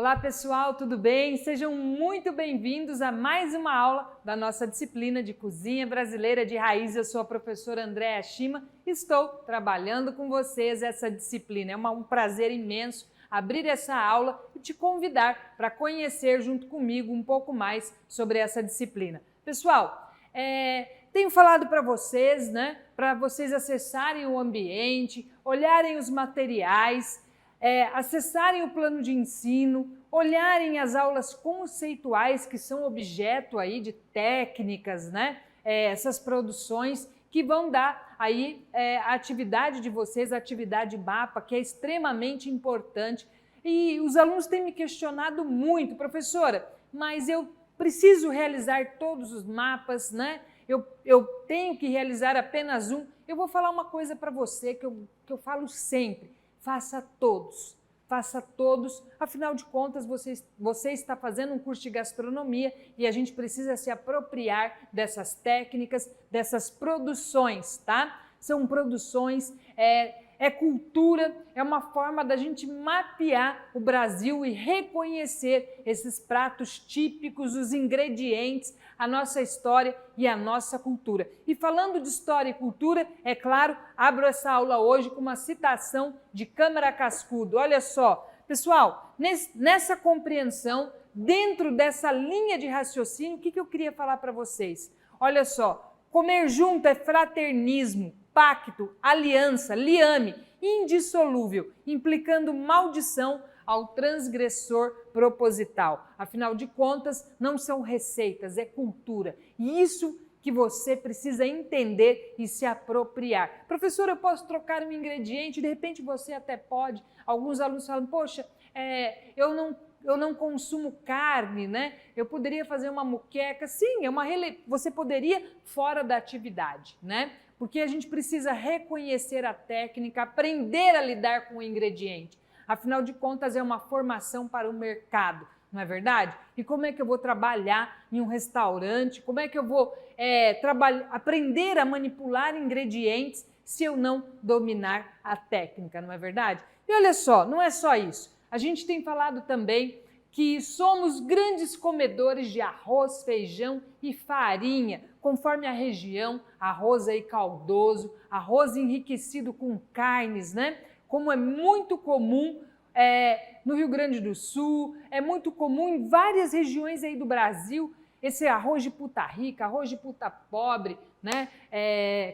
Olá pessoal, tudo bem? Sejam muito bem-vindos a mais uma aula da nossa disciplina de Cozinha Brasileira de Raiz. Eu sou a professora Andréa Shima e estou trabalhando com vocês essa disciplina. É um prazer imenso abrir essa aula e te convidar para conhecer junto comigo um pouco mais sobre essa disciplina. Pessoal, tenho falado para vocês, para vocês acessarem o ambiente, olharem os materiais, acessarem o plano de ensino, olharem as aulas conceituais que são objeto aí de técnicas, essas produções que vão dar aí a atividade de vocês, a atividade mapa, que é extremamente importante. E os alunos têm me questionado muito, professora, mas eu preciso realizar todos os mapas, Eu tenho que realizar apenas um. Eu vou falar uma coisa para você que eu falo sempre. Faça todos, afinal de contas você está fazendo um curso de gastronomia e a gente precisa se apropriar dessas técnicas, dessas produções, tá? São produções, é cultura, é uma forma da gente mapear o Brasil e reconhecer esses pratos típicos, os ingredientes, a nossa história e a nossa cultura. E falando de história e cultura, é claro, abro essa aula hoje com uma citação de Câmara Cascudo. Olha só, pessoal, nessa compreensão, dentro dessa linha de raciocínio, o que eu queria falar para vocês? Olha só, comer junto é fraternismo, pacto, aliança, liame, indissolúvel, implicando maldição ao transgressor proposital. Afinal de contas, não são receitas, é cultura. E isso que você precisa entender e se apropriar. Professor, eu posso trocar um ingrediente? De repente você até pode. Alguns alunos falam, poxa, eu não consumo carne, Eu poderia fazer uma moqueca. Sim, você poderia fora da atividade, Porque a gente precisa reconhecer a técnica, aprender a lidar com o ingrediente. Afinal de contas, é uma formação para o mercado, não é verdade? E como é que eu vou trabalhar em um restaurante? Como é que eu vou aprender a manipular ingredientes se eu não dominar a técnica, não é verdade? E olha só, não é só isso. A gente tem falado também que somos grandes comedores de arroz, feijão e farinha, conforme a região, arroz aí caldoso, arroz enriquecido com carnes, Como é muito comum no Rio Grande do Sul, é muito comum em várias regiões aí do Brasil, esse arroz de puta rica, arroz de puta pobre,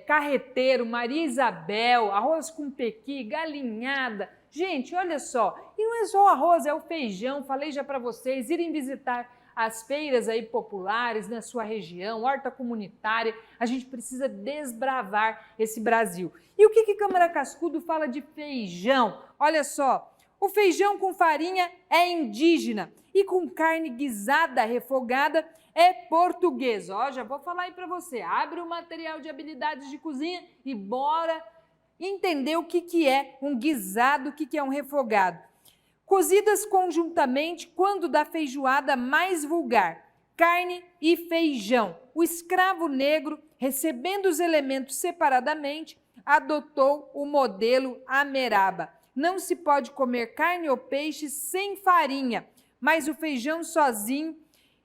carreteiro, Maria Isabel, arroz com pequi, galinhada. Gente, olha só, e não é só o arroz, é o feijão, falei já para vocês, irem visitar as feiras aí populares na sua região, horta comunitária, a gente precisa desbravar esse Brasil. E o que Câmara Cascudo fala de feijão? Olha só, o feijão com farinha é indígena e com carne guisada, refogada, é português. Ó, já vou falar aí para você, abre o material de habilidades de cozinha e bora entender o que é um guisado, o que é um refogado. Cozidas conjuntamente quando da feijoada mais vulgar, carne e feijão. O escravo negro, recebendo os elementos separadamente, adotou o modelo Ameraba. Não se pode comer carne ou peixe sem farinha, mas o feijão sozinho,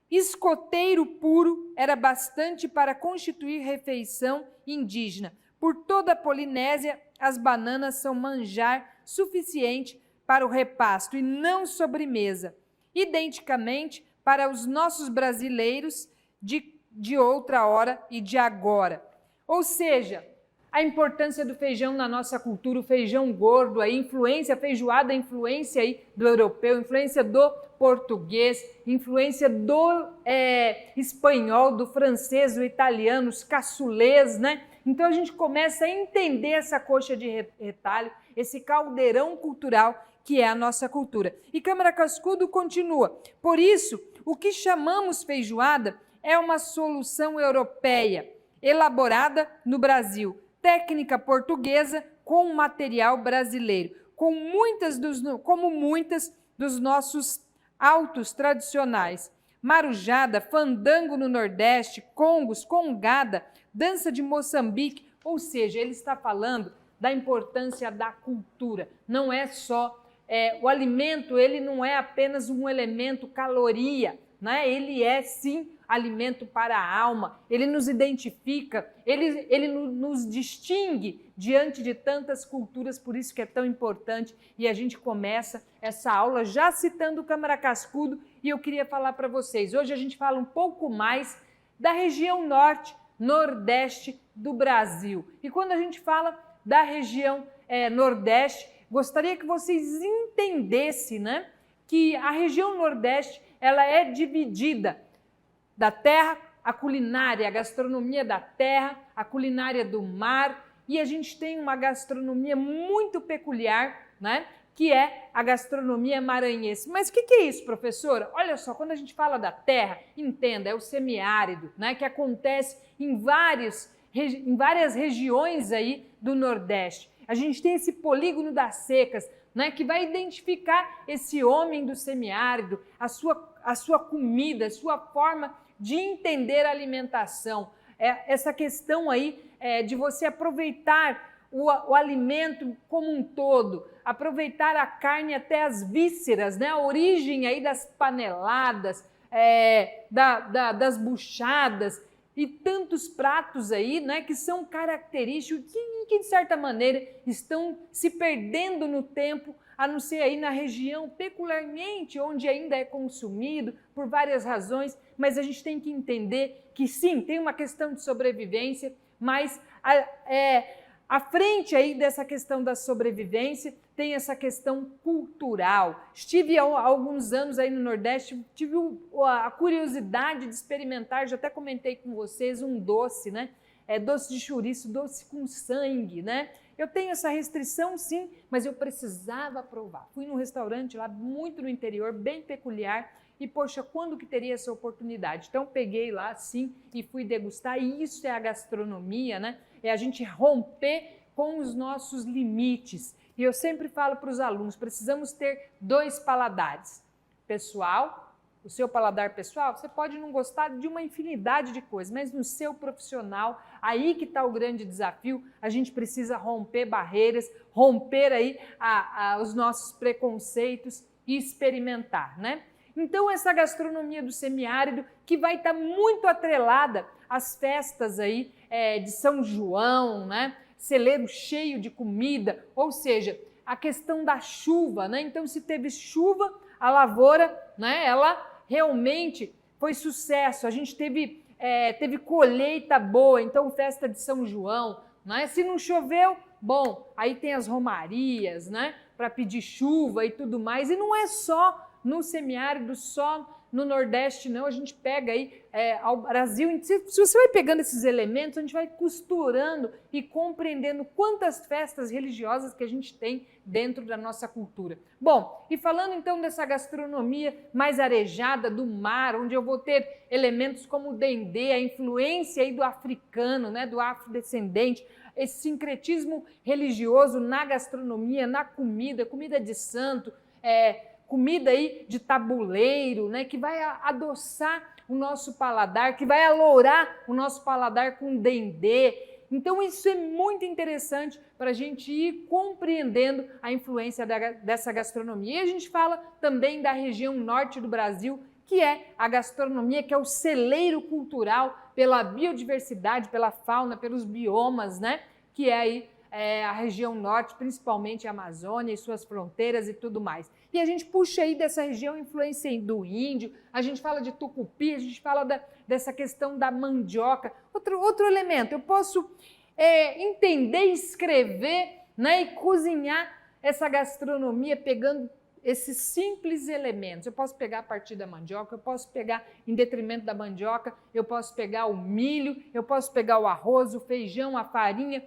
escoteiro puro, era bastante para constituir refeição indígena. Por toda a Polinésia, as bananas são manjar suficiente para o repasto e não sobremesa. Identicamente, para os nossos brasileiros de outra hora e de agora. Ou seja, a importância do feijão na nossa cultura, o feijão gordo, a influência, a feijoada, a influência aí do europeu, influência do português, influência do espanhol, do francês, do italiano, os cassoulet, Então a gente começa a entender essa coxa de retalho, esse caldeirão cultural que é a nossa cultura. E Câmara Cascudo continua, por isso, o que chamamos feijoada é uma solução europeia, elaborada no Brasil, técnica portuguesa com material brasileiro, como muitas dos nossos autos tradicionais. Marujada, fandango no Nordeste, congos, congada, dança de Moçambique, ou seja, ele está falando da importância da cultura, não é só o alimento ele não é apenas um elemento caloria, né? Ele é sim alimento para a alma, ele nos identifica, ele nos distingue diante de tantas culturas, por isso que é tão importante. E a gente começa essa aula já citando o Câmara Cascudo, e eu queria falar para vocês, hoje a gente fala um pouco mais da região norte, nordeste do Brasil. E quando a gente fala da região nordeste, gostaria que vocês entendessem, né, que a região nordeste ela é dividida da terra, a culinária, a gastronomia da terra, a culinária do mar, e a gente tem uma gastronomia muito peculiar, né? Que é a gastronomia maranhense. Mas o que é isso, professora? Olha só, quando a gente fala da terra, entenda, é o semiárido, né? Que acontece em várias regiões aí do Nordeste. A gente tem esse polígono das secas, né, que vai identificar esse homem do semiárido, a sua comida, a sua forma de entender a alimentação. Essa questão aí de você aproveitar o alimento como um todo, aproveitar a carne até as vísceras, né, a origem aí das paneladas, das buchadas, e tantos pratos aí, né, que são característicos que de certa maneira estão se perdendo no tempo, a não ser aí na região peculiarmente onde ainda é consumido por várias razões, mas a gente tem que entender que sim, tem uma questão de sobrevivência, mas à frente aí dessa questão da sobrevivência tem essa questão cultural. Estive há alguns anos aí no Nordeste, tive a curiosidade de experimentar, já até comentei com vocês, um doce, né? Doce de chouriço, doce com sangue, né? Eu tenho essa restrição, sim, mas eu precisava provar. Fui num restaurante lá, muito no interior, bem peculiar, e, poxa, quando que teria essa oportunidade? Então, peguei lá, sim, e fui degustar, e isso é a gastronomia, né? É a gente romper com os nossos limites. E eu sempre falo para os alunos, precisamos ter 2 paladares. Pessoal, o seu paladar pessoal, você pode não gostar de uma infinidade de coisas, mas no seu profissional, aí que está o grande desafio, a gente precisa romper barreiras, romper aí os nossos preconceitos e experimentar, né? Então, essa gastronomia do semiárido, que vai estar muito atrelada às festas aí de São João, né? Celeiro cheio de comida, ou seja, a questão da chuva, né? Então, se teve chuva, a lavoura, né? Ela realmente foi sucesso. A gente teve colheita boa, então festa de São João, né? Se não choveu, bom, aí tem as romarias, né? Para pedir chuva e tudo mais. E não é só no semiárido, só no Nordeste, não, a gente pega aí ao Brasil, se você vai pegando esses elementos, a gente vai costurando e compreendendo quantas festas religiosas que a gente tem dentro da nossa cultura. Bom, e falando então dessa gastronomia mais arejada do mar, onde eu vou ter elementos como o dendê, a influência aí do africano, né, do afrodescendente, esse sincretismo religioso na gastronomia, na comida, comida de santo, comida aí de tabuleiro, né, que vai adoçar o nosso paladar, que vai alourar o nosso paladar com dendê. Então isso é muito interessante para a gente ir compreendendo a influência dessa gastronomia. E a gente fala também da região norte do Brasil, que é a gastronomia, que é o celeiro cultural pela biodiversidade, pela fauna, pelos biomas, né, que é aí a região norte, principalmente a Amazônia e suas fronteiras e tudo mais. E a gente puxa aí dessa região influência do índio, a gente fala de tucupi, a gente fala dessa questão da mandioca. Outro elemento, eu posso entender, escrever, né, e cozinhar essa gastronomia pegando esses simples elementos. Eu posso pegar a partir da mandioca, eu posso pegar em detrimento da mandioca, eu posso pegar o milho, eu posso pegar o arroz, o feijão, a farinha,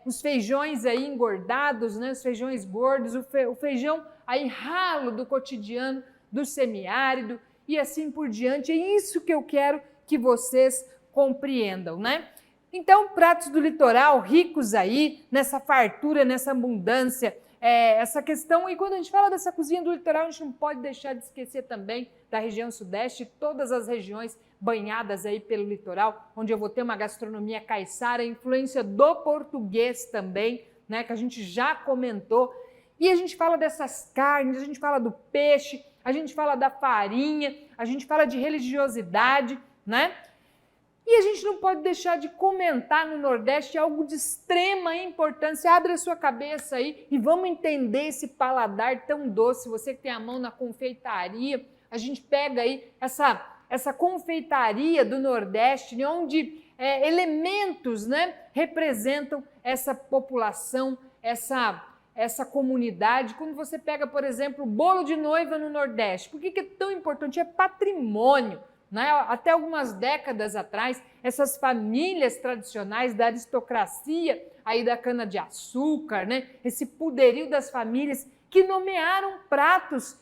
os feijões aí engordados, né, os feijões gordos, o feijão aí ralo do cotidiano, do semiárido e assim por diante. É isso que eu quero que vocês compreendam, né? Então, pratos do litoral ricos aí, nessa fartura, nessa abundância, essa questão. E quando a gente fala dessa cozinha do litoral, a gente não pode deixar de esquecer também da região sudeste, todas as regiões banhadas aí pelo litoral, onde eu vou ter uma gastronomia caiçara, influência do português também, né, que a gente já comentou. E a gente fala dessas carnes, a gente fala do peixe, a gente fala da farinha, a gente fala de religiosidade, né? E a gente não pode deixar de comentar no Nordeste algo de extrema importância. Abre a sua cabeça aí e vamos entender esse paladar tão doce. Você que tem a mão na confeitaria, a gente pega aí essa confeitaria do Nordeste, né, onde elementos, né, representam essa população, essa comunidade. Quando você pega, por exemplo, o bolo de noiva no Nordeste, por que é tão importante? É patrimônio. Né? Até algumas décadas atrás, essas famílias tradicionais da aristocracia aí da cana-de-açúcar, né? Esse poderio das famílias que nomearam pratos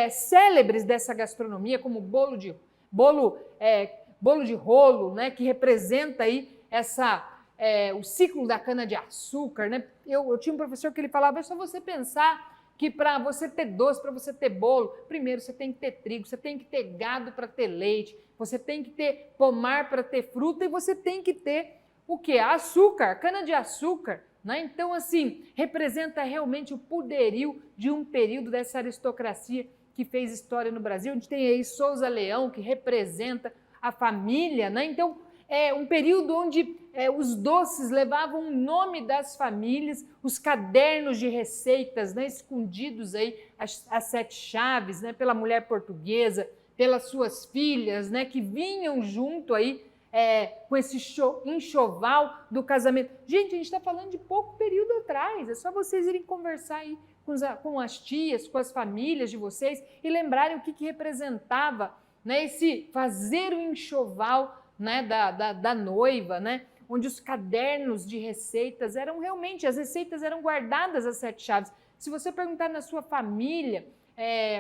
célebres dessa gastronomia, como bolo de rolo, né? Que representa aí o ciclo da cana-de-açúcar. Né? Eu tinha um professor que ele falava, é só você pensar que para você ter doce, para você ter bolo, primeiro você tem que ter trigo, você tem que ter gado para ter leite, você tem que ter pomar para ter fruta e você tem que ter o quê? Açúcar, cana-de-açúcar. Né? Então, assim, representa realmente o poderio de um período dessa aristocracia que fez história no Brasil. A gente tem aí Souza Leão, que representa a família. Né? Então, é um período onde os doces levavam o nome das famílias, os cadernos de receitas, né, escondidos aí, as 7 chaves, né, pela mulher portuguesa, pelas suas filhas, né, que vinham junto aí com esse enxoval do casamento. Gente, a gente está falando de pouco período atrás, é só vocês irem conversar aí com as tias, com as famílias de vocês e lembrarem o que representava, né, esse fazer o enxoval, né, da noiva, né, onde os cadernos de receitas eram realmente, as receitas eram guardadas às 7 chaves. Se você perguntar na sua família,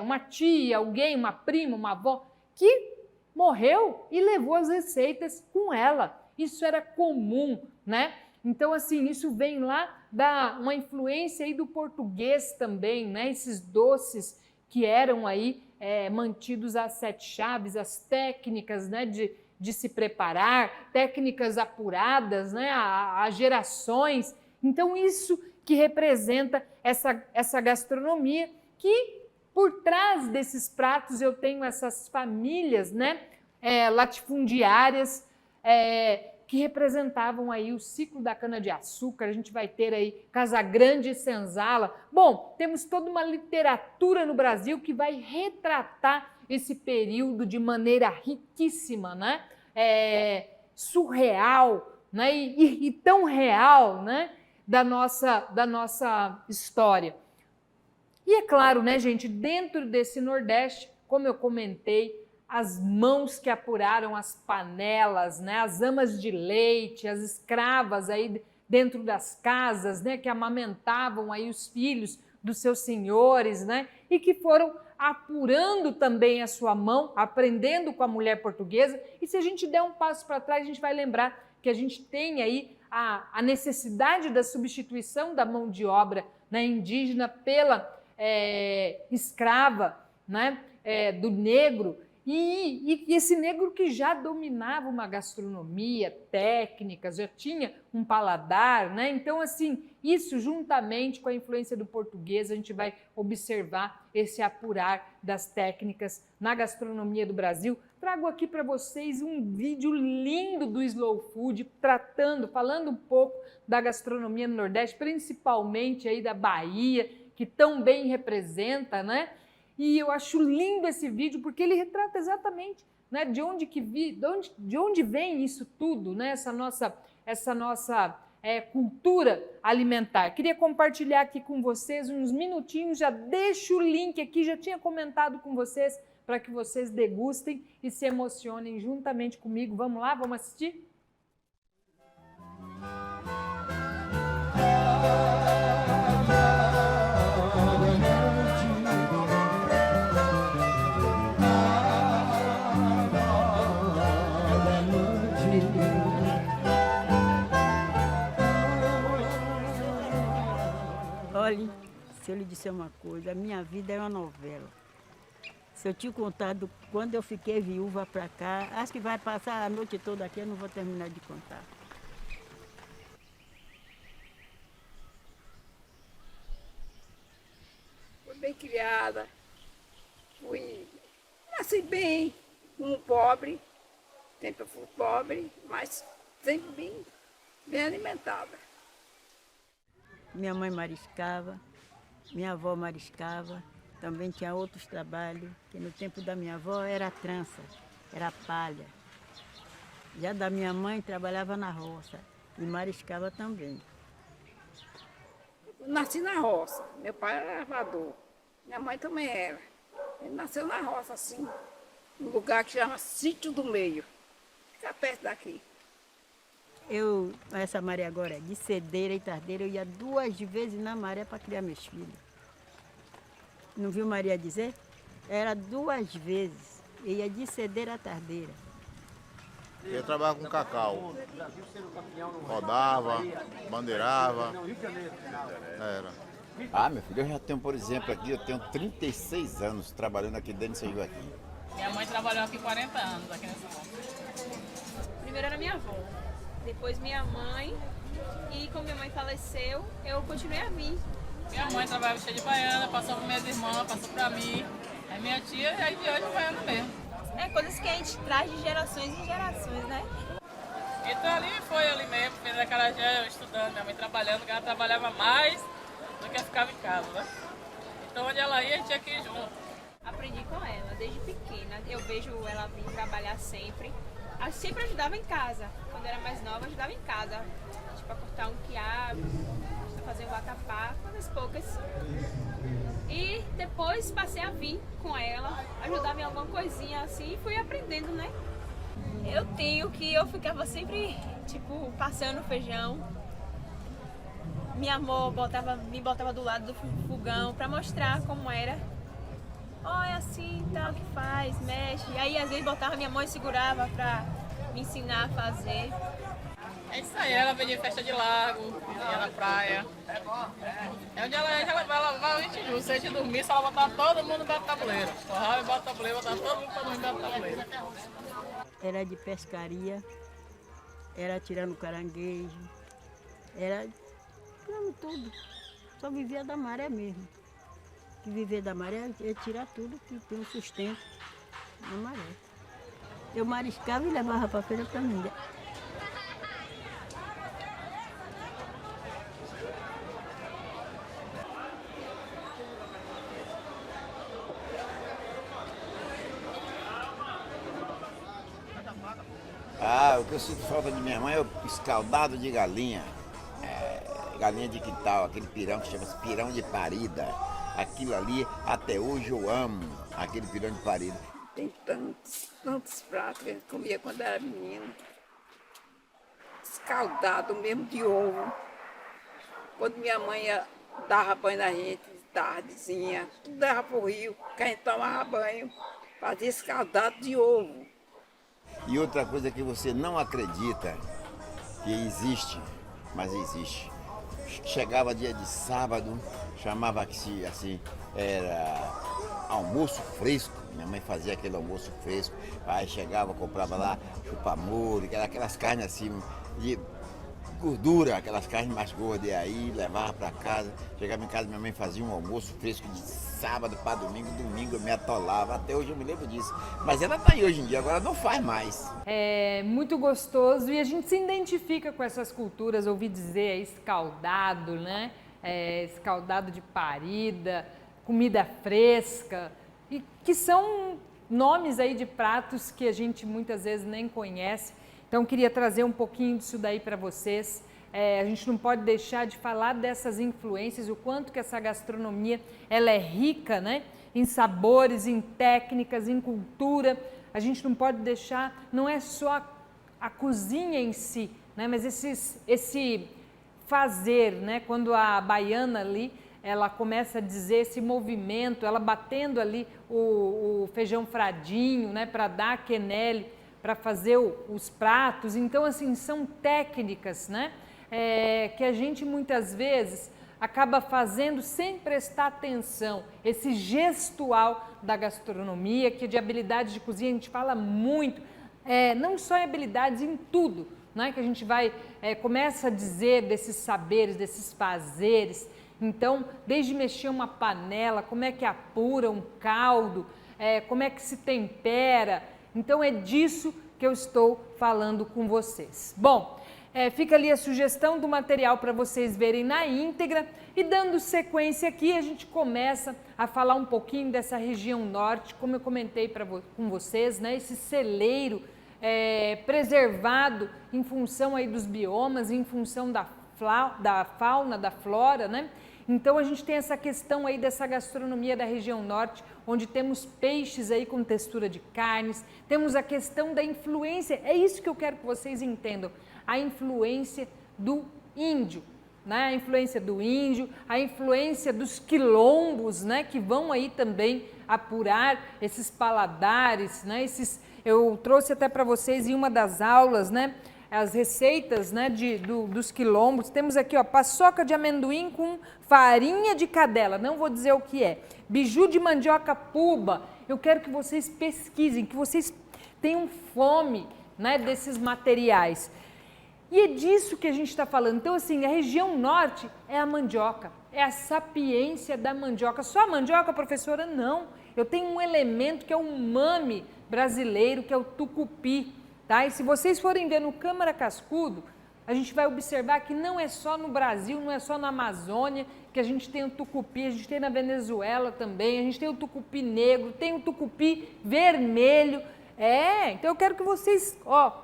uma tia, alguém, uma prima, uma avó, que morreu e levou as receitas com ela. Isso era comum, né? Então, assim, isso vem lá uma influência aí do português também, né? Esses doces que eram aí mantidos às 7 chaves, as técnicas, né, de se preparar, técnicas apuradas, né, a gerações. Então, isso que representa essa gastronomia, que por trás desses pratos eu tenho essas famílias, né, latifundiárias, que representavam aí o ciclo da cana-de-açúcar. A gente vai ter aí Casagrande e Senzala. Bom, temos toda uma literatura no Brasil que vai retratar esse período de maneira riquíssima, né? Surreal, né? E tão real, né? da nossa história. E é claro, né, gente, dentro desse Nordeste, como eu comentei, as mãos que apuraram as panelas, né, as amas de leite, as escravas aí dentro das casas, né, que amamentavam aí os filhos dos seus senhores, né, e que foram apurando também a sua mão, aprendendo com a mulher portuguesa. E se a gente der um passo para trás, a gente vai lembrar que a gente tem aí a necessidade da substituição da mão de obra, né, indígena pela escrava, né, do negro, e esse negro que já dominava uma gastronomia, técnicas, já tinha um paladar, né? Então, assim, isso juntamente com a influência do português, a gente vai observar esse apurar das técnicas na gastronomia do Brasil. Trago aqui para vocês um vídeo lindo do Slow Food, falando um pouco da gastronomia no Nordeste, principalmente aí da Bahia, que tão bem representa, né? E eu acho lindo esse vídeo porque ele retrata exatamente, né, de onde vem isso tudo, né, essa nossa cultura alimentar. Queria compartilhar aqui com vocês uns minutinhos, já deixo o link aqui, já tinha comentado com vocês para que vocês degustem e se emocionem juntamente comigo. Vamos lá, vamos assistir? Olha, se eu lhe disser uma coisa, a minha vida é uma novela. Se eu te contado quando eu fiquei viúva para cá, acho que vai passar a noite toda aqui, eu não vou terminar de contar. criada, nasci bem, um pobre, sempre fui pobre, mas sempre bem alimentada. Minha mãe mariscava, minha avó mariscava, também tinha outros trabalhos, que no tempo da minha avó era trança, era palha. Já da minha mãe trabalhava na roça e mariscava também. Nasci na roça, meu pai era lavrador, minha mãe também era. Ele nasceu na roça, assim, num lugar que chama Sítio do Meio, fica perto daqui. Essa maré agora, de cedeira e tardeira, eu ia 2 vezes na maré para criar meus filhos. Não viu Maria dizer? Era 2 vezes. Eu ia de cedeira a tardeira. Eu trabalhava com cacau. Rodava, bandeirava. Era. Ah, meu filho, eu já tenho, por exemplo, aqui, eu tenho 36 anos trabalhando aqui dentro de São Joaquim. Minha mãe trabalhou aqui 40 anos, aqui nessa mão. Primeiro era minha avó, depois minha mãe, e como minha mãe faleceu, eu continuei a vir. Minha mãe trabalhava cheia de baiana, passou para minhas irmãs, passou para mim. Aí minha tia, e aí de hoje baiana mesmo. É coisas que a gente traz de gerações em gerações, né? Então ali foi ali mesmo, fez a Carajé, eu estudando, minha mãe trabalhando, porque ela trabalhava mais do que ficava em casa, né? Então onde ela ia, a gente tinha que ir junto. Aprendi com ela, desde pequena. Eu vejo ela vir trabalhar sempre. Eu sempre ajudava em casa. Quando eu era mais nova, eu ajudava em casa. Tipo, a cortar um quiabo, a fazer um vatapá, coisas poucas. E depois passei a vir com ela, ajudava em alguma coisinha assim, e fui aprendendo, né? Eu ficava sempre, tipo, passando feijão. Minha avó me botava do lado do fogão para mostrar como era. Ó, é assim, tal, que faz, mexe. E aí, às vezes, botava minha mãe e segurava pra me ensinar a fazer. É isso aí, ela vendia em festa de lago, ia na praia. É onde ela vai a gente junto. Se a gente dormisse, ela botava todo mundo embaixo do tabuleiro. Torrava embaixo do tabuleiro, botava todo mundo pra dormir embaixo do tabuleiro. Era de pescaria, era tirando caranguejo, era tirando tudo. Só vivia da maré mesmo. Que viver da maré é tirar tudo que tem um sustento na maré. Eu mariscava e levava para a feira para mim. Ah, o que eu sinto falta de minha mãe é o escaldado de galinha. Galinha de quintal, aquele pirão que chama-se pirão de parida. Aquilo ali, até hoje eu amo, aquele pirão de parida. Tem tantos pratos que a gente comia quando era menina. Escaldado mesmo de ovo. Quando minha mãe dava banho na gente, tardezinha, tudo dava pro rio, que a gente tomava banho, fazia escaldado de ovo. E outra coisa que você não acredita que existe, mas existe. Chegava dia de sábado, chamava-se assim, era almoço fresco. Minha mãe fazia aquele almoço fresco. Aí chegava, comprava lá chupa-muro, aquelas carnes assim de gordura, aquelas carnes mais gordas. E aí levava para casa. Chegava em casa, minha mãe fazia um almoço fresco de sábado para domingo. Domingo eu me atolava. Até hoje eu me lembro disso. Mas ela tá aí hoje em dia, agora não faz mais. É muito gostoso e a gente se identifica com essas culturas, ouvi dizer escaldado, né? Escaldado de parida, comida fresca, e que são nomes aí de pratos que a gente muitas vezes nem conhece. Então queria trazer um pouquinho disso daí para vocês. A gente não pode deixar de falar dessas influências, o quanto que essa gastronomia ela é rica, né? Em sabores, em técnicas, em cultura. A gente não pode deixar, não é só a cozinha em si, né? Mas esse fazer, né? Quando a baiana ali, ela começa a dizer esse movimento, ela batendo ali o feijão fradinho, né? Para dar a quenelle, para fazer os pratos. Então, assim, são técnicas, né? Que a gente muitas vezes acaba fazendo sem prestar atenção. Esse gestual da gastronomia, que de habilidades de cozinha a gente fala muito, não só em habilidades, em tudo, né? Que a gente começa a dizer desses saberes, desses fazeres. Então, desde mexer uma panela, como é que apura um caldo, como é que se tempera. Então, é disso que eu estou falando com vocês. Bom, fica ali a sugestão do material para vocês verem na íntegra e dando sequência aqui, a gente começa a falar um pouquinho dessa região norte, como eu comentei com vocês, né? Esse celeiro preservado em função aí dos biomas, em função da fauna, da flora, né? Então a gente tem essa questão aí dessa gastronomia da região norte, onde temos peixes aí com textura de carnes, temos a questão da influência, é isso que eu quero que vocês entendam, a influência do índio, né? A influência do índio, a influência dos quilombos, né? Que vão aí também apurar esses paladares, né? Eu trouxe até para vocês em uma das aulas, né? As receitas, né, dos quilombos. Temos aqui, ó, paçoca de amendoim com farinha de cadela, não vou dizer o que é. Biju de mandioca puba. Eu quero que vocês pesquisem, que vocês tenham fome, né, desses materiais. E é disso que a gente está falando. Então, assim, a região norte é a mandioca, é a sapiência da mandioca. Só a mandioca, professora? Não. Eu tenho um elemento que é o umami brasileiro, que é o tucupi. Tá? E se vocês forem ver no Câmara Cascudo, a gente vai observar que não é só no Brasil, não é só na Amazônia que a gente tem o tucupi, a gente tem na Venezuela também, a gente tem o tucupi negro, tem o tucupi vermelho. Então eu quero que vocês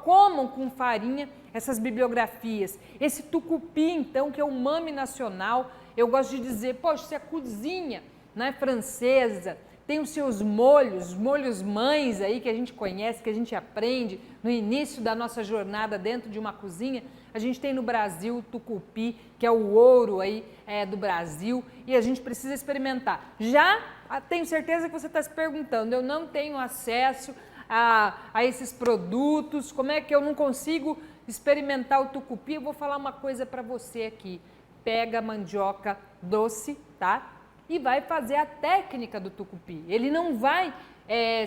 comam com farinha essas bibliografias. Esse tucupi, então, que é o umami nacional, eu gosto de dizer, poxa, se a cozinha, né, francesa tem os seus molhos mães aí que a gente conhece, que a gente aprende no início da nossa jornada dentro de uma cozinha. A gente tem no Brasil o tucupi, que é o ouro aí do Brasil, e a gente precisa experimentar. Já tenho certeza que você está se perguntando, eu não tenho acesso a esses produtos, como é que eu não consigo experimentar o tucupi? Eu vou falar uma coisa para você aqui. Pega a mandioca doce, tá? E vai fazer a técnica do tucupi. Ele não vai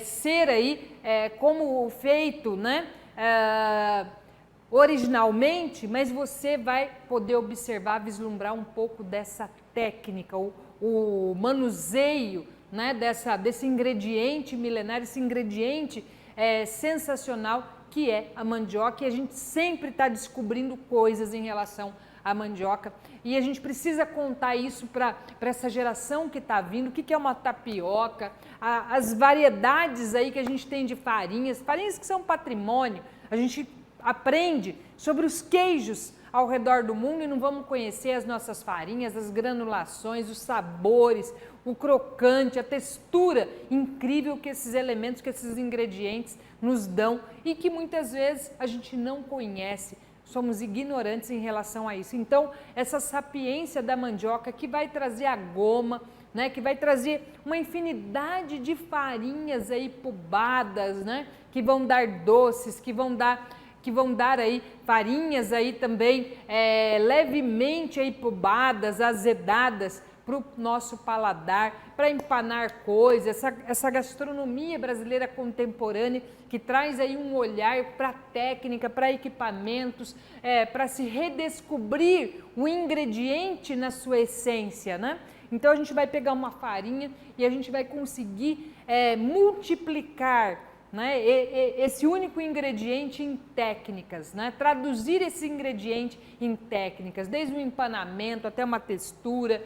ser aí como feito, né, originalmente, mas você vai poder observar, vislumbrar um pouco dessa técnica, o manuseio, né, desse ingrediente milenário, esse ingrediente sensacional que é a mandioca, e a gente sempre está descobrindo coisas em relação à mandioca, e a gente precisa contar isso para essa geração que está vindo, o que é uma tapioca, as variedades aí que a gente tem de farinhas que são patrimônio. A gente aprende sobre os queijos ao redor do mundo e não vamos conhecer as nossas farinhas, as granulações, os sabores, o crocante, a textura incrível que esses elementos, que esses ingredientes nos dão e que muitas vezes a gente não conhece. Somos ignorantes em relação a isso. Então, essa sapiência da mandioca que vai trazer a goma, né, que vai trazer uma infinidade de farinhas aí pubadas, né, que vão dar doces, que vão dar aí farinhas aí também levemente aí pubadas, azedadas para o nosso paladar, para empanar coisas, essa gastronomia brasileira contemporânea que traz aí um olhar para técnica, para equipamentos, para se redescobrir o ingrediente na sua essência, né? Então a gente vai pegar uma farinha e a gente vai conseguir multiplicar, né, esse único ingrediente em técnicas, né? Traduzir esse ingrediente em técnicas, desde o empanamento até uma textura,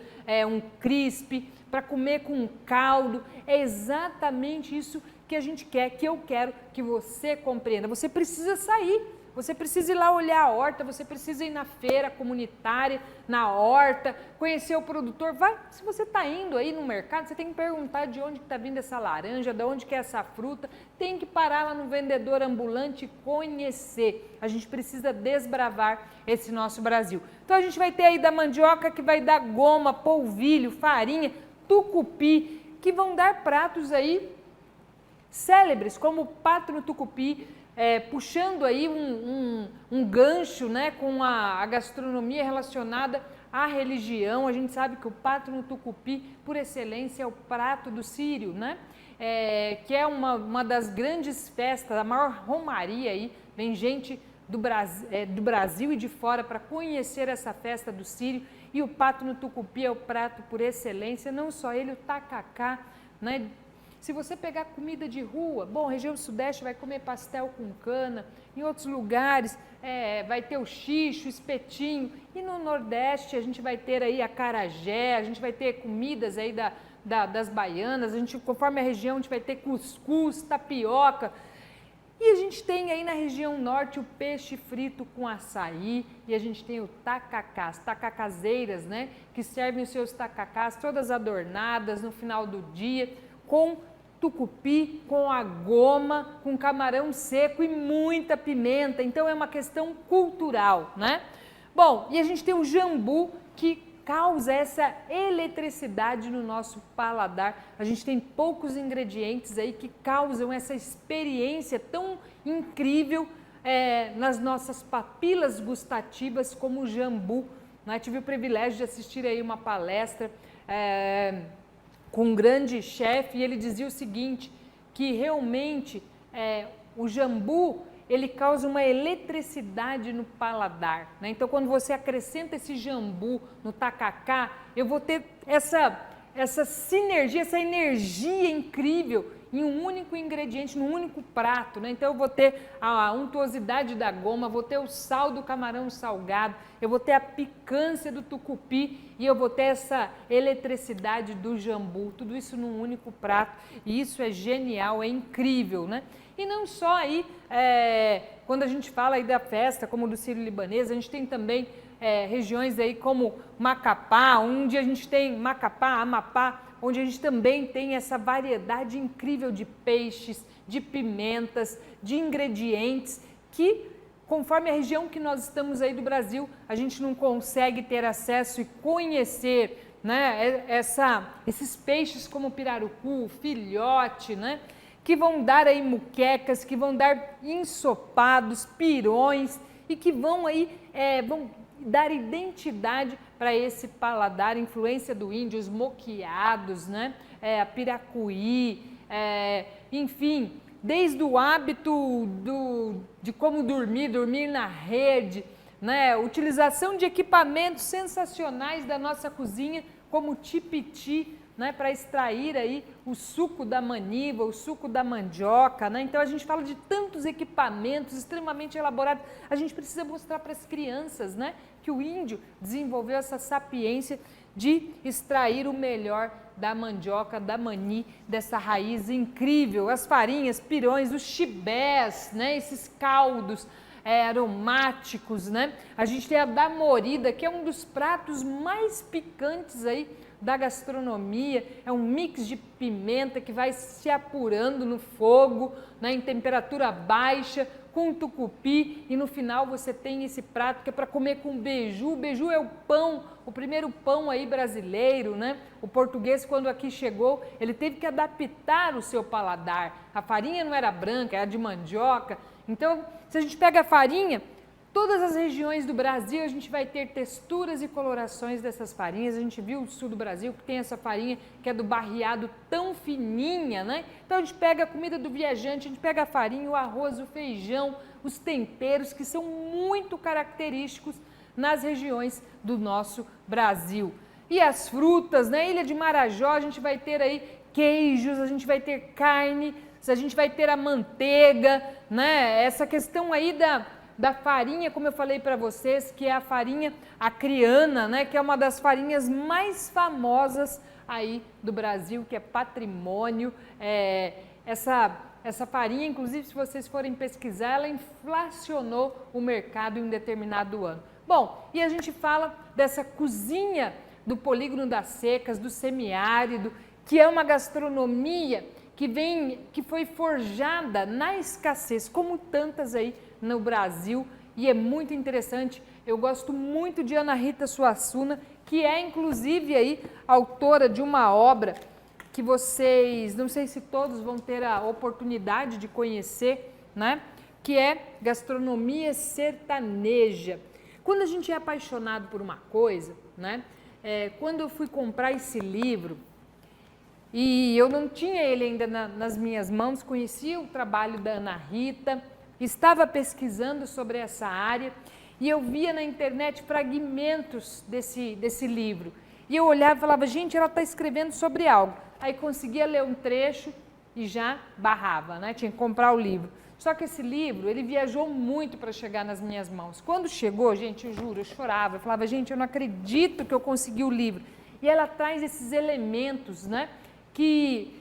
um crisp, para comer com um caldo. É exatamente isso que a gente quer, que eu quero que você compreenda. Você precisa sair, você precisa ir lá olhar a horta, você precisa ir na feira comunitária, na horta, conhecer o produtor. Vai, se você está indo aí no mercado, você tem que perguntar de onde está vindo essa laranja, de onde que é essa fruta, tem que parar lá no vendedor ambulante e conhecer. A gente precisa desbravar esse nosso Brasil. Então a gente vai ter aí da mandioca que vai dar goma, polvilho, farinha, tucupi, que vão dar pratos aí célebres, como o pato no tucupi, puxando aí um gancho, né, com a gastronomia relacionada à religião. A gente sabe que o pato no tucupi, por excelência, é o prato do Sírio, né, que é uma das grandes festas, a maior romaria aí, vem gente do Brasil e de fora para conhecer essa festa do Sírio. E o pato no tucupi é o prato por excelência, não só ele, o tacacá, né? Se você pegar comida de rua, bom, região sudeste vai comer pastel com cana, em outros lugares vai ter o xixo, o espetinho, e no nordeste a gente vai ter aí acarajé, a gente vai ter comidas aí das baianas, a gente, conforme a região, a gente vai ter cuscuz, tapioca. E a gente tem aí na região norte o peixe frito com açaí e a gente tem o tacacá, as tacacazeiras, né? Que servem os seus tacacás todas adornadas no final do dia com tucupi, com a goma, com camarão seco e muita pimenta. Então é uma questão cultural, né? Bom, e a gente tem o jambu que causa essa eletricidade no nosso paladar. A gente tem poucos ingredientes aí que causam essa experiência tão incrível nas nossas papilas gustativas como o jambu. Né? Tive o privilégio de assistir aí uma palestra com um grande chefe e ele dizia o seguinte, que realmente o jambu ele causa uma eletricidade no paladar, né? Então, quando você acrescenta esse jambu no tacacá, eu vou ter essa sinergia, essa energia incrível em um único ingrediente, num único prato, né? Então, eu vou ter a untuosidade da goma, vou ter o sal do camarão salgado, eu vou ter a picância do tucupi e eu vou ter essa eletricidade do jambu, tudo isso num único prato. E isso é genial, é incrível, né? E não só aí, quando a gente fala aí da festa, como do Sírio-Libanês, a gente tem também regiões aí como Macapá, onde a gente tem Macapá, Amapá, onde a gente também tem essa variedade incrível de peixes, de pimentas, de ingredientes que, conforme a região que nós estamos aí do Brasil, a gente não consegue ter acesso e conhecer, né, esses peixes como pirarucu, filhote, né? Que vão dar aí muquecas, que vão dar ensopados, pirões e que vão aí, vão dar identidade para esse paladar, influência do índio, os moqueados, né? A piracuí, enfim, desde o hábito de como dormir na rede, né? Utilização de equipamentos sensacionais da nossa cozinha, como o tipiti, né, para extrair aí o suco da maniva, o suco da mandioca, né? Então a gente fala de tantos equipamentos extremamente elaborados. A gente precisa mostrar para as crianças, né, que o índio desenvolveu essa sapiência de extrair o melhor da mandioca, da mani, dessa raiz incrível. As farinhas, pirões, os chibés, né, esses caldos aromáticos, né? A gente tem a damorida, que é um dos pratos mais picantes aí da gastronomia, é um mix de pimenta que vai se apurando no fogo, né, em temperatura baixa, com tucupi, e no final você tem esse prato que é para comer com beiju. O beiju é o pão, o primeiro pão aí brasileiro, né? O português, quando aqui chegou, ele teve que adaptar o seu paladar. A farinha não era branca, era de mandioca. Então, se a gente pega a farinha, todas as regiões do Brasil a gente vai ter texturas e colorações dessas farinhas. A gente viu o sul do Brasil que tem essa farinha que é do barreado tão fininha, né? Então a gente pega a comida do viajante, a gente pega a farinha, o arroz, o feijão, os temperos que são muito característicos nas regiões do nosso Brasil. E as frutas, né? Ilha de Marajó, a gente vai ter aí queijos, a gente vai ter carne, a gente vai ter a manteiga, né? Essa questão aí da farinha, como eu falei para vocês, que é a farinha acriana, né, que é uma das farinhas mais famosas aí do Brasil, que é patrimônio. Essa farinha, inclusive, se vocês forem pesquisar, ela inflacionou o mercado em um determinado ano. Bom, e a gente fala dessa cozinha do polígono das secas, do semiárido, que é uma gastronomia que foi forjada na escassez, como tantas aí no Brasil, e é muito interessante. Eu gosto muito de Ana Rita Suassuna, que é inclusive aí autora de uma obra que vocês, não sei se todos vão ter a oportunidade de conhecer, né? Que é Gastronomia Sertaneja. Quando a gente é apaixonado por uma coisa, né? Quando eu fui comprar esse livro, e eu não tinha ele ainda nas minhas mãos, conhecia o trabalho da Ana Rita estava pesquisando sobre essa área e eu via na internet fragmentos desse livro. E eu olhava e falava, gente, ela está escrevendo sobre algo. Aí conseguia ler um trecho e já barrava, né? Tinha que comprar o livro. Só que esse livro, ele viajou muito para chegar nas minhas mãos. Quando chegou, gente, eu juro, eu chorava. Eu falava, gente, eu não acredito que eu consegui o livro. E ela traz esses elementos, né, que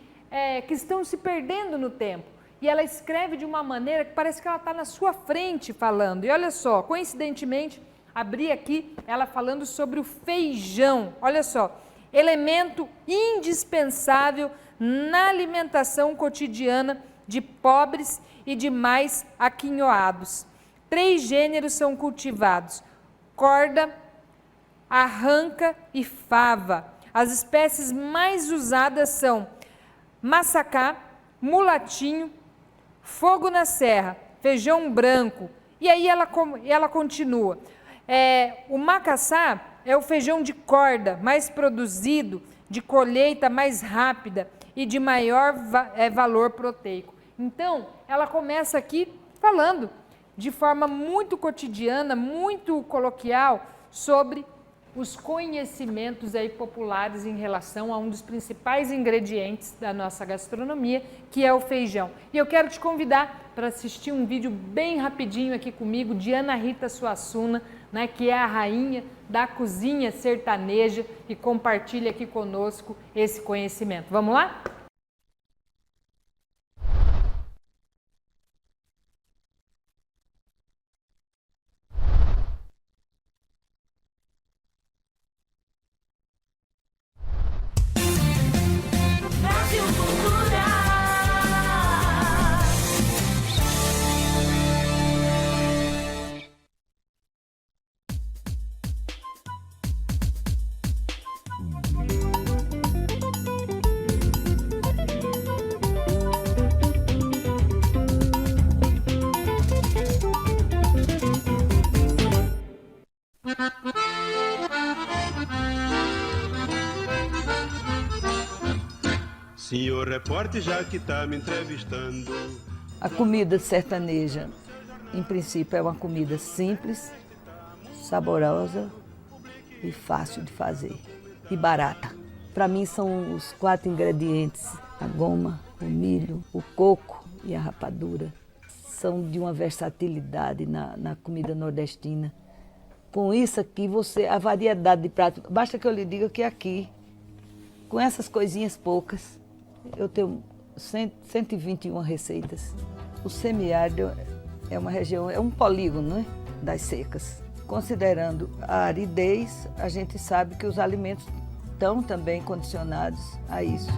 estão se perdendo no tempo. E ela escreve de uma maneira que parece que ela está na sua frente falando. E olha só, coincidentemente, abri aqui ela falando sobre o feijão. Olha só, elemento indispensável na alimentação cotidiana de pobres e de mais aquinhoados. 3 gêneros são cultivados: corda, arranca e fava. As espécies mais usadas são maçacá, mulatinho, fogo na serra, feijão branco. E aí ela continua. O macaçá é o feijão de corda, mais produzido, de colheita mais rápida e de maior valor proteico. Então, ela começa aqui falando de forma muito cotidiana, muito coloquial, sobre os conhecimentos aí populares em relação a um dos principais ingredientes da nossa gastronomia, que é o feijão. E eu quero te convidar para assistir um vídeo bem rapidinho aqui comigo de Ana Rita Suassuna, né, que é a rainha da cozinha sertaneja e compartilha aqui conosco esse conhecimento. Vamos lá? Senhor repórter, já que está me entrevistando. A comida sertaneja, em princípio, é uma comida simples, saborosa e fácil de fazer e barata. Para mim são os 4 ingredientes: a goma, o milho, o coco e a rapadura. São de uma versatilidade na comida nordestina. Com isso aqui, a variedade de pratos, basta que eu lhe diga que aqui, com essas coisinhas poucas, eu tenho 121 receitas. O semiárido é uma região, é um polígono, né, das secas. Considerando a aridez, a gente sabe que os alimentos estão também condicionados a isso.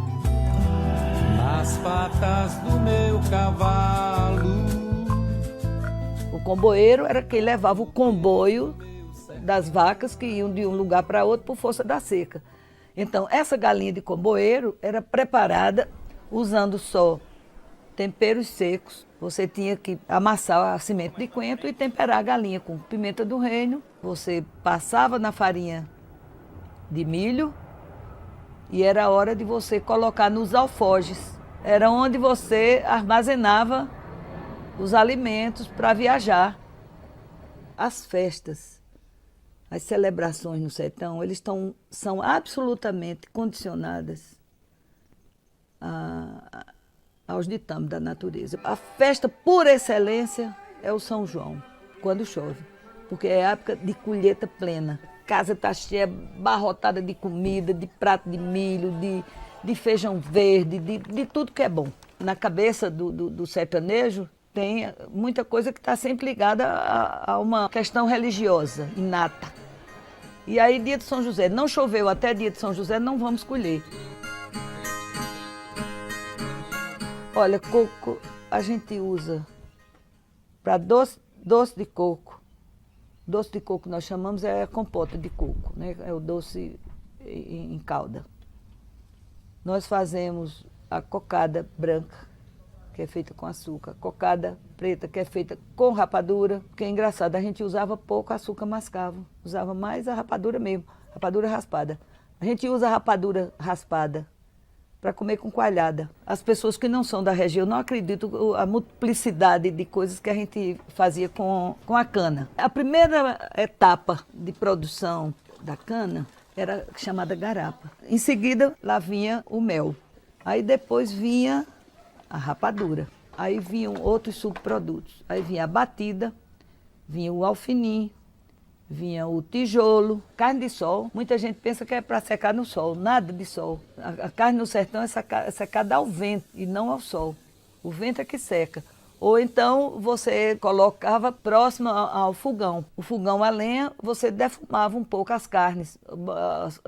Nas patas do meu cavalo. O comboeiro era quem levava o comboio das vacas que iam de um lugar para outro por força da seca. Então, essa galinha de comboeiro era preparada usando só temperos secos. Você tinha que amassar a semente de coentro e temperar a galinha com pimenta do reino. Você passava na farinha de milho e era hora de você colocar nos alforjes. Era onde você armazenava os alimentos para viajar. As festas, as celebrações no sertão, são absolutamente condicionadas aos ditames da natureza. A festa por excelência é o São João, quando chove, porque é época de colheita plena. A casa está cheia, barrotada de comida, de prato de milho, de feijão verde, de tudo que é bom. Na cabeça do sertanejo tem muita coisa que está sempre ligada a uma questão religiosa, inata. E aí, dia de São José, não choveu até dia de São José, não vamos colher. Olha, coco a gente usa para doce de coco. Doce de coco nós chamamos a compota de coco, né? É o doce em calda. Nós fazemos a cocada branca, que é feita com açúcar, cocada preta, que é feita com rapadura, porque é engraçado, a gente usava pouco açúcar mascavo, usava mais a rapadura mesmo, rapadura raspada. A gente usa a rapadura raspada para comer com coalhada. As pessoas que não são da região não acreditam a multiplicidade de coisas que a gente fazia com a cana. A primeira etapa de produção da cana era chamada garapa. Em seguida, lá vinha o mel. Aí depois vinha a rapadura. Aí vinham outros subprodutos. Aí vinha a batida, vinha o alfinim, vinha o tijolo, carne de sol. Muita gente pensa que é para secar no sol, nada de sol. A carne no sertão é secada ao vento e não ao sol. O vento é que seca. Ou então você colocava próximo ao fogão. O fogão a lenha, você defumava um pouco as carnes,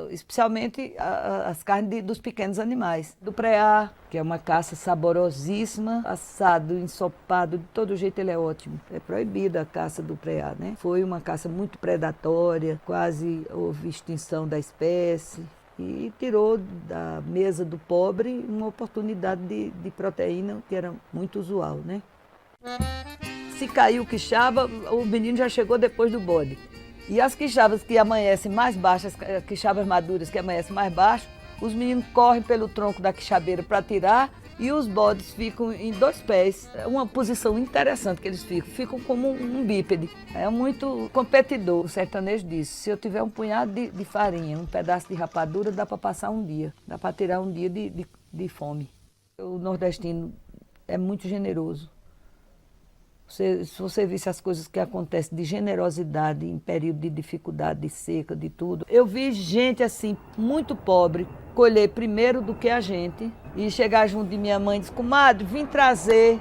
especialmente as carnes dos pequenos animais. Do preá, que é uma caça saborosíssima, assado, ensopado, de todo jeito ele é ótimo. É proibida a caça do preá, né? Foi uma caça muito predatória, quase houve extinção da espécie. E tirou da mesa do pobre uma oportunidade de proteína que era muito usual, né? Se caiu quixaba, o menino já chegou depois do bode. E as quixabas que amanhecem mais baixas, as quixabas maduras que amanhecem mais baixo, os meninos correm pelo tronco da quixabeira para tirar e os bodes ficam em 2 pés. É uma posição interessante que eles ficam como um bípede. É muito competidor. O sertanejo disse, se eu tiver um punhado de farinha, um pedaço de rapadura, dá para passar um dia. Dá para tirar um dia de fome. O nordestino é muito generoso. Se você visse as coisas que acontecem de generosidade em período de dificuldade, de seca, de tudo. Eu vi gente assim, muito pobre, colher primeiro do que a gente e chegar junto de minha mãe e dizer, comadre, vim trazer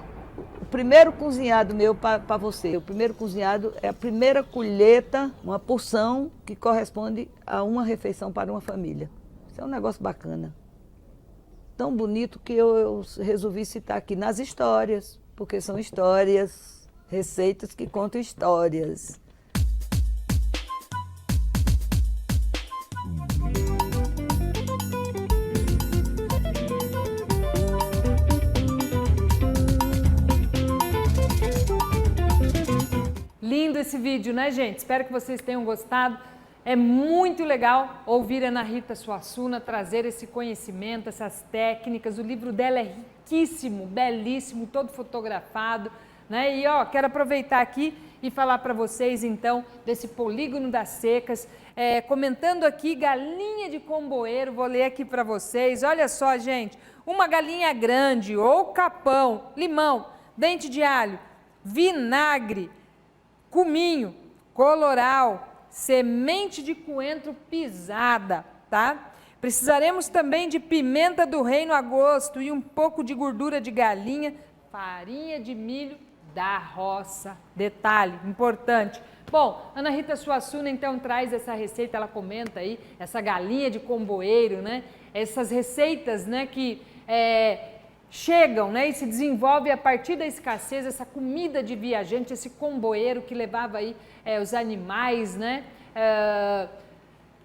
o primeiro cozinhado meu para você. O primeiro cozinhado é a primeira colheita, uma porção que corresponde a uma refeição para uma família. Isso é um negócio bacana. Tão bonito que eu resolvi citar aqui nas histórias, porque são histórias, receitas que contam histórias. Lindo esse vídeo, né, gente? Espero que vocês tenham gostado. É muito legal ouvir a Ana Rita Suassuna trazer esse conhecimento, essas técnicas. O livro dela é riquíssimo, belíssimo, todo fotografado, né? E ó, quero aproveitar aqui e falar para vocês então desse polígono das secas, comentando aqui galinha de comboeiro. Vou ler aqui para vocês. Olha só, gente, uma galinha grande ou capão, limão, dente de alho, vinagre, cominho, coloral, semente de coentro pisada, tá? Precisaremos também de pimenta do reino a gosto e um pouco de gordura de galinha, farinha de milho da roça. Detalhe importante. Bom, Ana Rita Suassuna então traz essa receita, ela comenta aí, essa galinha de comboeiro, né? Essas receitas, né, que chegam, né, e se desenvolve a partir da escassez, essa comida de viajante, esse comboeiro que levava aí os animais, né,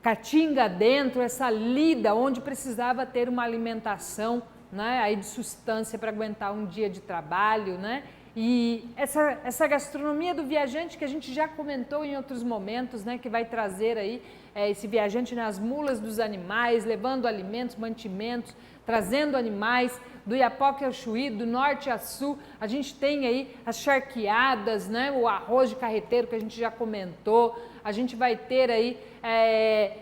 caatinga dentro, essa lida onde precisava ter uma alimentação, né, aí de substância para aguentar um dia de trabalho, né, e essa gastronomia do viajante que a gente já comentou em outros momentos, né, que vai trazer aí esse viajante nas mulas dos animais, levando alimentos, mantimentos, trazendo animais do Iapoque ao Chuí, do norte a sul. A gente tem aí as charqueadas, né? O arroz de carreteiro que a gente já comentou. A gente vai ter aí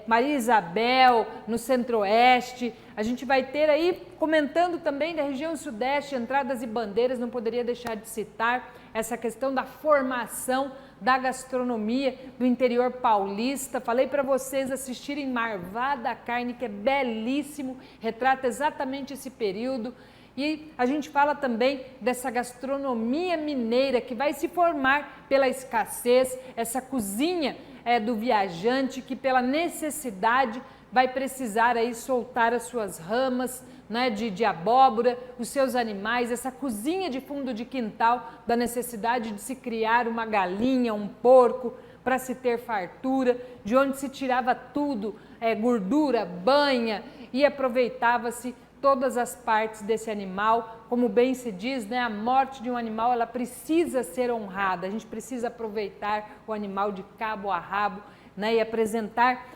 Maria Isabel no centro-oeste. A gente vai ter aí, comentando também da região sudeste, entradas e bandeiras, não poderia deixar de citar essa questão da formação da gastronomia do interior paulista. Falei para vocês assistirem Marvada Carne, que é belíssimo, retrata exatamente esse período. E a gente fala também dessa gastronomia mineira que vai se formar pela escassez, essa cozinha do viajante que pela necessidade vai precisar aí soltar as suas ramas, né, de abóbora, os seus animais, essa cozinha de fundo de quintal da necessidade de se criar uma galinha, um porco, para se ter fartura, de onde se tirava tudo, gordura, banha, e aproveitava-se todas as partes desse animal. Como bem se diz, né, a morte de um animal ela precisa ser honrada, a gente precisa aproveitar o animal de cabo a rabo, né, e apresentar,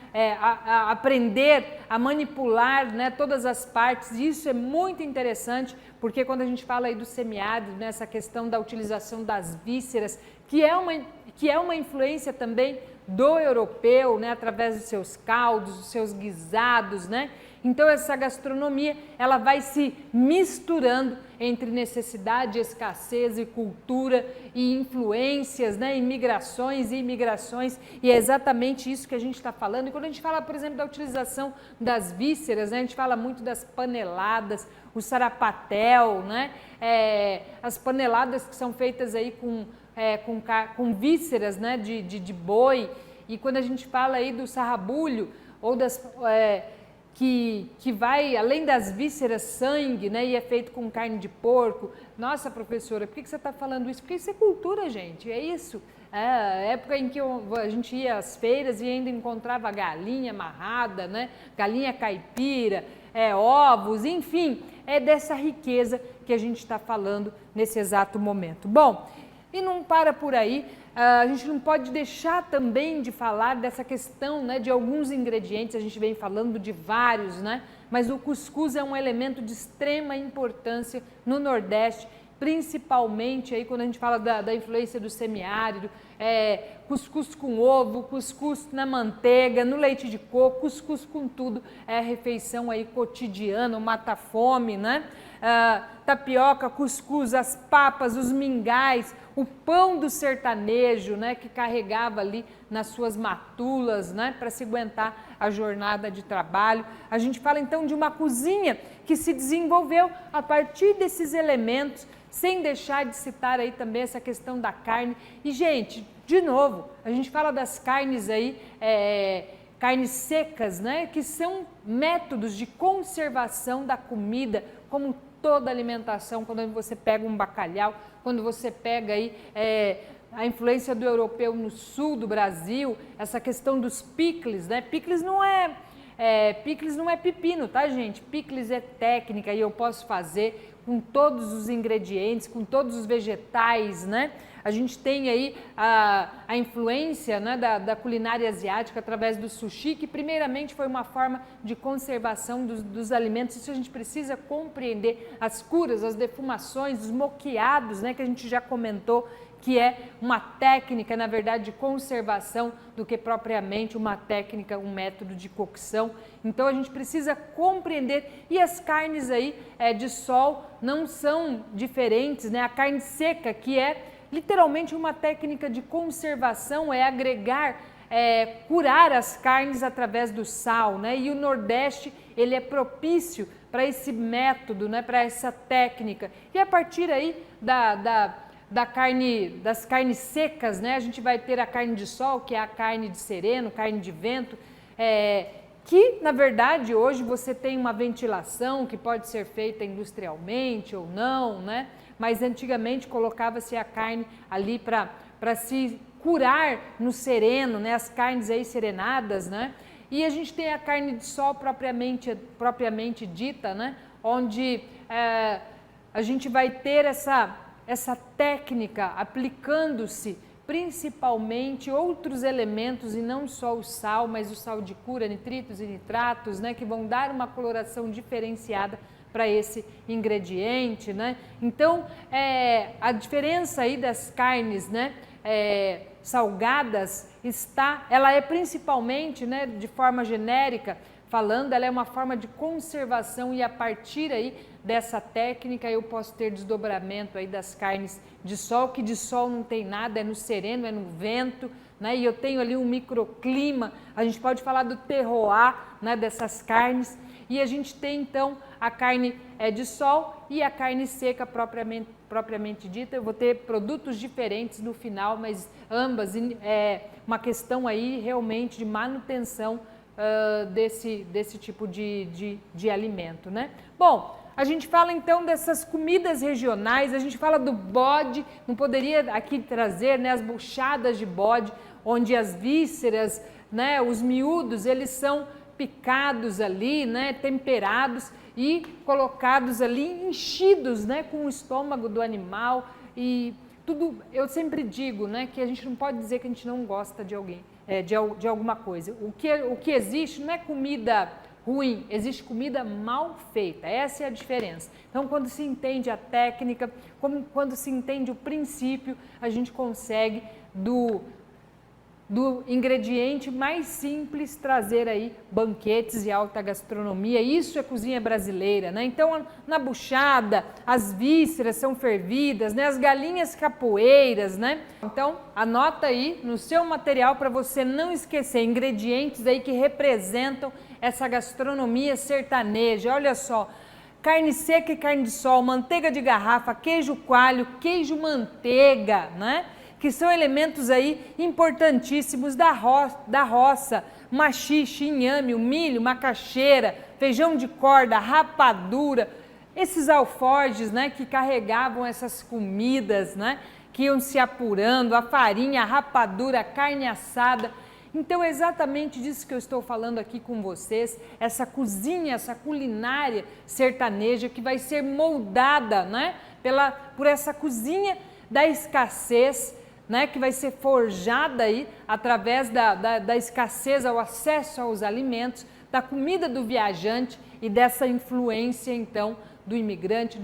aprender a manipular, né, todas as partes. Isso é muito interessante, porque quando a gente fala aí do semiárido, né, essa questão da utilização das vísceras, que é uma influência também do europeu, né, através dos seus caldos, dos seus guisados, né? Então essa gastronomia, ela vai se misturando entre necessidade, escassez e cultura e influências, né, imigrações e imigrações, e é exatamente isso que a gente está falando. E quando a gente fala, por exemplo, da utilização das vísceras, né, a gente fala muito das paneladas, o sarapatel, né, as paneladas que são feitas aí com vísceras, né, de boi, e quando a gente fala aí do sarrabulho, ou das... Que vai, além das vísceras, sangue, né, e é feito com carne de porco. Nossa, professora, por que você está falando isso? Porque isso é cultura, gente, é isso. A época em que a gente ia às feiras e ainda encontrava galinha amarrada, né, galinha caipira, ovos, enfim, é dessa riqueza que a gente está falando nesse exato momento. Bom, e não para por aí. A gente não pode deixar também de falar dessa questão, né, de alguns ingredientes, a gente vem falando de vários, né, mas o cuscuz é um elemento de extrema importância no Nordeste, principalmente aí quando a gente fala da influência do semiárido, cuscuz com ovo, cuscuz na manteiga, no leite de coco, cuscuz com tudo, é a refeição aí cotidiana, o mata-fome, né? Tapioca, cuscuz, as papas, os mingais, o pão do sertanejo, né, que carregava ali nas suas matulas, né, para se aguentar a jornada de trabalho. A gente fala então de uma cozinha que se desenvolveu a partir desses elementos, sem deixar de citar aí também essa questão da carne. E, gente, de novo, a gente fala das carnes aí, carnes secas, né, que são métodos de conservação da comida, como toda alimentação. Quando você pega um bacalhau, quando você pega aí a influência do europeu no sul do Brasil, essa questão dos picles, né? Picles não é pepino, tá, gente? Picles é técnica e eu posso fazer com todos os ingredientes, com todos os vegetais, né? A gente tem aí a influência, né, da culinária asiática através do sushi, que primeiramente foi uma forma de conservação dos alimentos. Isso a gente precisa compreender, as curas, as defumações, os moqueados, né, que a gente já comentou, que é uma técnica, na verdade, de conservação do que propriamente uma técnica, um método de cocção. Então a gente precisa compreender, e as carnes aí de sol não são diferentes, né? A carne seca, que é literalmente uma técnica de conservação, é agregar, curar as carnes através do sal, né? E o Nordeste, ele é propício para esse método, né? Para essa técnica. E a partir aí das carnes secas, né? A gente vai ter a carne de sol, que é a carne de sereno, carne de vento, que na verdade hoje você tem uma ventilação que pode ser feita industrialmente ou não, né? Mas antigamente colocava-se a carne ali para se curar no sereno, né? As carnes aí serenadas, né? E a gente tem a carne de sol propriamente dita, né? Onde a gente vai ter essa técnica aplicando-se principalmente outros elementos, e não só o sal, mas o sal de cura, nitritos e nitratos, né? Que vão dar uma coloração diferenciada para esse ingrediente, né? Então, a diferença aí das carnes, né, salgadas ela é principalmente, né, de forma genérica falando, ela é uma forma de conservação, e a partir aí dessa técnica eu posso ter desdobramento aí das carnes de sol, que de sol não tem nada, é no sereno, é no vento, né? E eu tenho ali um microclima. A gente pode falar do terroir, né, dessas carnes. E a gente tem então a carne de sol e a carne seca propriamente dita. Eu vou ter produtos diferentes no final, mas ambas uma questão aí realmente de manutenção desse tipo de alimento, né? Bom, a gente fala então dessas comidas regionais, a gente fala do bode, não poderia aqui trazer, né, as buchadas de bode, onde as vísceras, né, os miúdos, eles são picados ali, né, temperados e colocados ali, enchidos, né, com o estômago do animal. E tudo, eu sempre digo, né, que a gente não pode dizer que a gente não gosta de alguém. de alguma coisa. O que existe não é comida ruim, existe comida mal feita. Essa é a diferença. Então, quando se entende a técnica, quando se entende o princípio, a gente consegue do ingrediente mais simples trazer aí banquetes e alta gastronomia. Isso é cozinha brasileira, né? Então, na buchada, as vísceras são fervidas, né? As galinhas capoeiras, né? Então, anota aí no seu material para você não esquecer ingredientes aí que representam essa gastronomia sertaneja. Olha só, carne seca e carne de sol, manteiga de garrafa, queijo coalho, queijo manteiga, né? Que são elementos aí importantíssimos da roça, maxixe, inhame, o milho, macaxeira, feijão de corda, rapadura, esses alforjes, né, que carregavam essas comidas, né, que iam se apurando, a farinha, a rapadura, a carne assada. Então é exatamente disso que eu estou falando aqui com vocês, essa cozinha, essa culinária sertaneja que vai ser moldada, né, por essa cozinha da escassez, né, que vai ser forjada aí através da escassez ao acesso aos alimentos, da comida do viajante e dessa influência então do imigrante,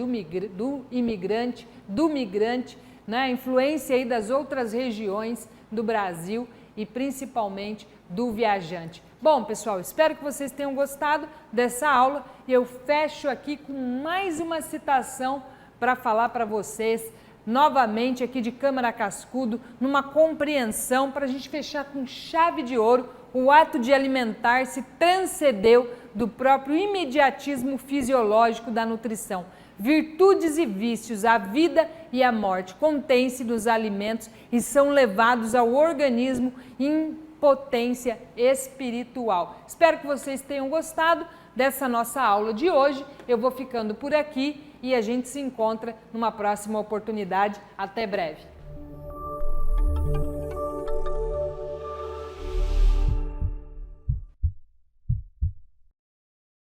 né, a influência aí das outras regiões do Brasil e principalmente do viajante. Bom, pessoal, espero que vocês tenham gostado dessa aula e eu fecho aqui com mais uma citação para falar para vocês novamente aqui de Câmara Cascudo, numa compreensão para a gente fechar com chave de ouro. O ato de alimentar-se transcendeu do próprio imediatismo fisiológico da nutrição. Virtudes e vícios, a vida e a morte contêm-se nos alimentos e são levados ao organismo em potência espiritual. Espero que vocês tenham gostado dessa nossa aula de hoje. Eu vou ficando por aqui e a gente se encontra numa próxima oportunidade. Até breve.